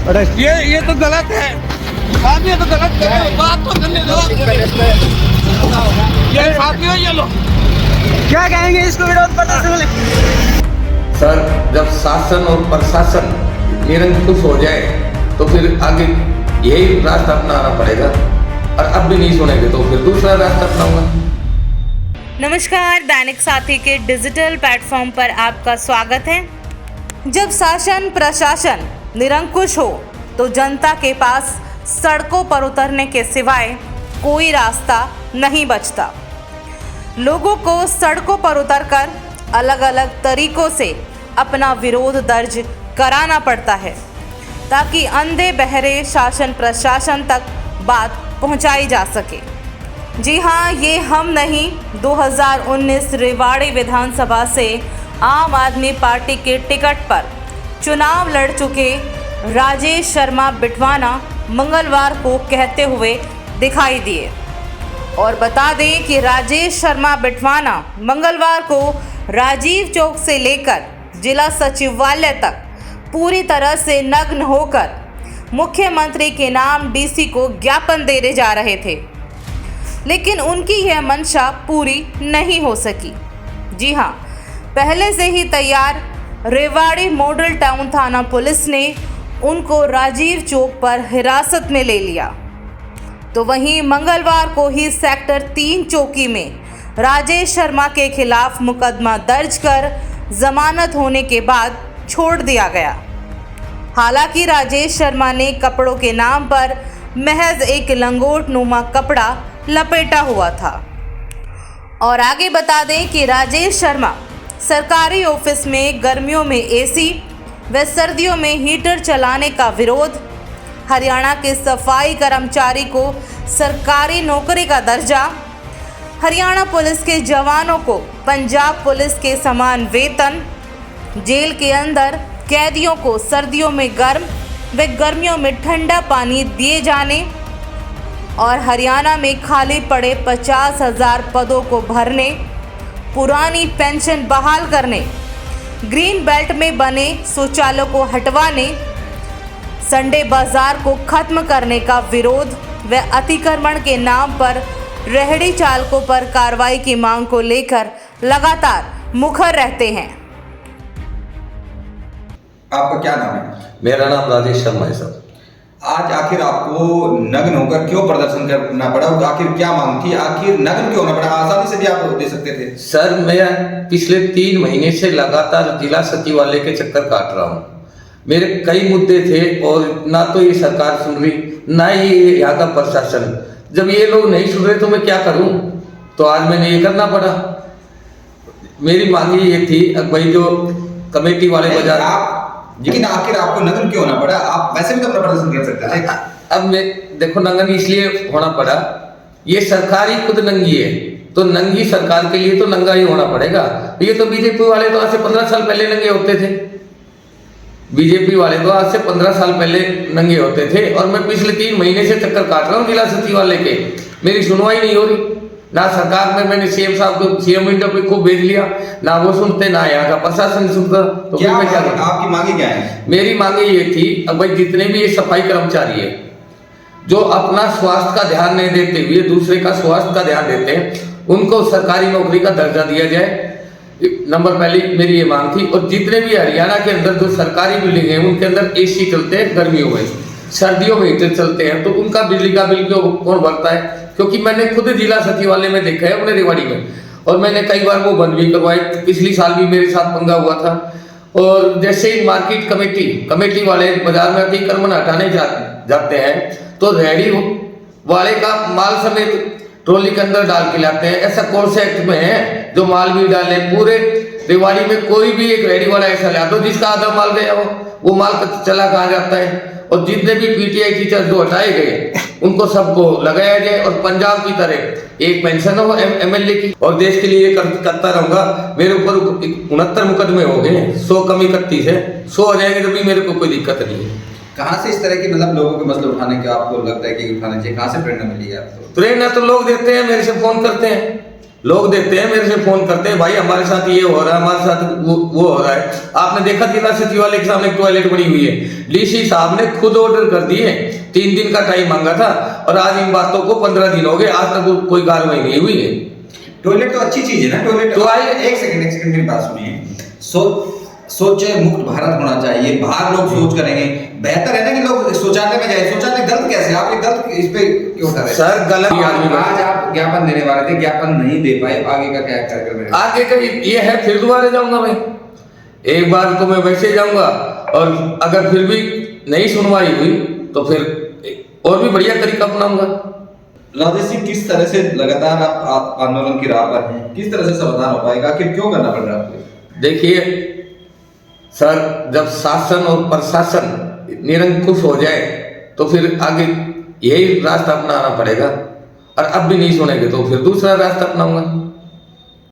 ये तो गलत है। आप ये तो गलत कर रहे हो, बात तो करने दो। ये साथियों ये लो, क्या कहेंगे इसको विरोध प्रदर्शन में? सर, जब शासन और प्रशासन निरंकुश हो जाए तो फिर आगे यही रास्ता अपनाना पड़ेगा, और अब भी नहीं सुनेंगे तो फिर दूसरा रास्ता अपनाऊंगा। नमस्कार, दैनिक साथी के डिजिटल प्लेटफॉर्म पर आपका स्वागत है। जब शासन प्रशासन निरंकुश हो तो जनता के पास सड़कों पर उतरने के सिवाय कोई रास्ता नहीं बचता। लोगों को सड़कों पर उतरकर अलग अलग तरीकों से अपना विरोध दर्ज कराना पड़ता है ताकि अंधे बहरे शासन प्रशासन तक बात पहुंचाई जा सके। जी हाँ, ये हम नहीं, 2019 रेवाड़ी विधानसभा से आम आदमी पार्टी के टिकट पर चुनाव लड़ चुके राजेश शर्मा बिटवाना मंगलवार को कहते हुए दिखाई दिए। और बता दें कि राजेश शर्मा बिटवाना मंगलवार को राजीव चौक से लेकर जिला सचिवालय तक पूरी तरह से नग्न होकर मुख्यमंत्री के नाम डीसी को ज्ञापन देने जा रहे थे, लेकिन उनकी यह मंशा पूरी नहीं हो सकी। जी हाँ, पहले से ही तैयार रेवाड़ी मॉडल टाउन थाना पुलिस ने उनको राजीव चौक पर हिरासत में ले लिया। तो वहीं मंगलवार को ही सेक्टर 3 चौकी में राजेश शर्मा के खिलाफ मुकदमा दर्ज कर जमानत होने के बाद छोड़ दिया गया। हालांकि राजेश शर्मा ने कपड़ों के नाम पर महज एक लंगोट नुमा कपड़ा लपेटा हुआ था। और आगे बता दें कि राजेश शर्मा सरकारी ऑफिस में गर्मियों में एसी व सर्दियों में हीटर चलाने का विरोध, हरियाणा के सफाई कर्मचारी को सरकारी नौकरी का दर्जा, हरियाणा पुलिस के जवानों को पंजाब पुलिस के समान वेतन, जेल के अंदर कैदियों को सर्दियों में गर्म व गर्मियों में ठंडा पानी दिए जाने और हरियाणा में खाली पड़े 50,000 पदों को भरने, पुरानी पेंशन बहाल करने, ग्रीन बेल्ट में बने शौचालयों को हटवाने, संडे बाजार को खत्म करने का विरोध व अतिक्रमण के नाम पर रेहड़ी चालकों पर कार्रवाई की मांग को लेकर लगातार मुखर रहते हैं। आपका क्या नाम है? मेरा नाम राजेश शर्मा है सर। आज आखिर आपको नग्न होकर क्यों प्रदर्शन करना पड़ा? आखिर क्या मांग थी? आखिर नग्न क्यों होना पड़ा? आसानी से भी आप दे सकते थे। सर, मैं पिछले 3 महीने से लगातार जिला सचिवालय के चक्कर काट रहा हूँ। मेरे कई मुद्दे थे और ना तो ये सरकार सुन रही, ना ही यहाँ का प्रशासन। जब ये लोग नहीं सुन रहे तो मैं क्या करूँ? तो आज मैंने ये करना पड़ा। मेरी मांग ये थी, भाई जो कमेटी वाले बाजार लेकिन आखिर आपको नग्न क्यों होना पड़ा? आप वैसे भी तो अपना प्रदर्शन कर सकते थे। अब मैं देखो, नंगन इसलिए होना पड़ा, ये सरकार ही खुद नंगी है, तो नंगी सरकार के लिए तो नंगा ही होना पड़ेगा। ये तो बीजेपी वाले तो आज से 15 साल पहले नंगे होते थे। बीजेपी वाले तो आज से 15 साल पहले नंगे होते थे, और मैं पिछले 3 महीने से चक्कर काट रहा हूँ जिला सचिवालय के। मेरी सुनवाई नहीं हो रही। ना सरकार में मैंने सीएम साहब को सीएम विंडो पे खूब भेज लिया, ना वो सुनते, ना यहाँ का प्रशासन सुनता। तो क्या मैं क्या करूं? आपकी मांगे क्या है? मेरी मांगे ये थी, अब भाई जितने भी ये सफाई कर्मचारी है जो अपना स्वास्थ्य का ध्यान नहीं देते हुए दूसरे का स्वास्थ्य का ध्यान देते हैं, उनको सरकारी नौकरी का दर्जा दिया जाए। नंबर पहली मेरी ये मांग थी। और जितने भी हरियाणा के अंदर जो सरकारी बिल्डिंग है उनके अंदर एसी चलते हैं, गर्मियों में, सर्दियों में हीटर चलते हैं, तो उनका बिजली का बिल क्यों कौन भरता है? क्योंकि मैंने खुद जिला सचिवालय में देखा है अपने रेवाड़ी में, और मैंने कई बार वो बंद भी करवाए। पिछली साल भी मेरे साथ पंगा हुआ था। और जैसे ही मार्केट कमेटी वाले बाजार में अतिक्रमण हटाने जाते हैं तो रेहड़ी वाले का माल समेत ट्रॉली के अंदर डाल के लाते हैं। ऐसा कौन से एक्ट में है जो माल भी डाले? पूरे रेवाड़ी में कोई भी एक रेहड़ी वाला ऐसा ला दो जिसका आधा माल गया हो, वो माल चला कहाँ जाता है? और जितने भी पीटीआई टीचर्स जो हटाए गए उनको सबको लगाया जाए, और पंजाब की तरह एक पेंशन हो एमएलए की। और देश के लिए करता रहूंगा। मेरे ऊपर 69 मुकदमे हो गए, 100 कम 31 है, 100 हो जाएंगे तो भी मेरे को कोई दिक्कत नहीं है। कहाँ से इस तरह की मतलब लोगों के मसले उठाने के आपको लगता है कि उठाने चाहिए? कहाँ से प्रेरणा मिली है आपको? प्रेरणा तो लोग देते हैं, मेरे से फोन करते हैं, लोग देखते हैं, मेरे से फोन करते हैं, भाई हमारे साथ ये हो रहा है, हमारे साथ वो हो रहा है। आपने देखा जिला सचिवालय के सामने टॉयलेट बनी हुई है, डीसी साहब ने खुद ऑर्डर कर दिए, 3 दिन का टाइम मांगा था और आज इन बातों को 15 दिन हो गए, आज तक कोई कार्रवाई नहीं हुई है। टॉयलेट तो अच्छी चीज है ना, टॉयलेट तो आइए एक सेकंड मेरी बात सुनिए। सोच मुक्त भारत होना चाहिए, बाहर लोग सोच करेंगे, बेहतर है ना कि लोग शौचालय में जाए। शौचालय गलत कैसे, आप ये गलत इस पे क्यों कर रहे हैं सर? गलत आज आप ज्ञापन देने वाले थे, ज्ञापन नहीं दे पाए, आगे का क्या कार्यक्रम है? आगे का ये है, फिर दोबारा जाऊंगा भाई, एक बार तो मैं वैसे जाऊंगा और अगर फिर भी नहीं सुनवाई हुई तो फिर और भी बढ़िया तरीका अपनाऊंगा। राजेश जी, किस तरह से लगातार आप आंदोलन की राह पर हैं, किस तरह से समाधान हो पाएगा, आखिर क्यों करना पड़ रहा है आपको? देखिए सर, जब शासन और प्रशासन निरंकुश हो जाए तो फिर आगे यही रास्ता अपनाना पड़ेगा, और अब भी नहीं सुनेंगे तो फिर दूसरा रास्ता अपनाऊंगा।